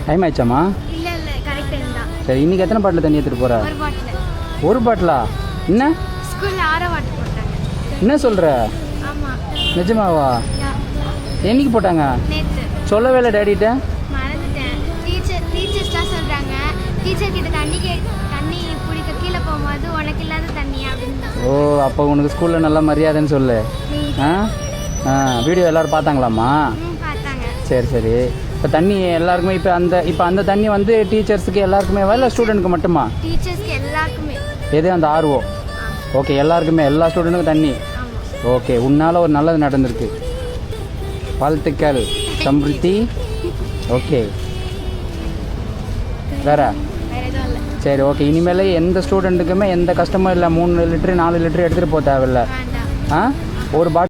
Time ஆயிடுச்சாம்மா? இல்லை இல்லை correct time தான். சரி, இன்னைக்கு எத்தனை பாட்டில் தண்ணி எடுத்துகிட்டு போகிற? ஒரு பாட்டில். ஒரு பாட்டிலா? என்ன ஸ்கூலில் 6 பாட்டில் போட்டாங்க. என்ன சொல்கிற? ஆமாம். நிஜமாவா? என்னைக்கு போட்டாங்க? நேற்று. சொல்லவே இல்லை டேடிட்ட. மறந்துட்டேன். டீச்சர்ஸ்லாம் சொல்கிறாங்க, டீச்சர் கிட்ட தண்ணி பிடிக்க கீழே போகும்போது உனக்கு இல்லாத தண்ணி அப்படின்னு. ஓ, அப்போ உனக்கு ஸ்கூலில் நல்ல மரியாதைன்னு சொல்லு. ஆ ஆ வீடியோ எல்லோரும் பார்த்தாங்களாம்மா? பார்த்தாங்க. சரி சரி. இப்போ தண்ணி எல்லாருக்குமே இப்போ அந்த தண்ணி வந்து டீச்சர்ஸுக்கு எல்லாருக்குமே இல்லை ஸ்டூடெண்ட்டுக்கு மட்டுமா? டீச்சர்ஸ்க்கு எல்லாருக்குமே. எது அந்த ஆர்வம்? ஓகே, எல்லாருக்குமே, எல்லா ஸ்டூடெண்ட்டுக்கும் தண்ணி. ஓகே, உன்னால் ஒரு நல்லது நடந்திருக்கு. வாழ்த்துக்கள் சம்ருத்தி. ஓகே, வேற? எதுவும் இல்லை. சரி, ஓகே. இனிமேல் எந்த ஸ்டூடெண்ட்டுக்குமே எந்த கஷ்டமும் இல்லை. 3 லிட்டரு 4 லிட்டரு எடுத்துகிட்டு போக தேவையில்லை. வேண்டாம். ஆ ஒரு பாட்டில்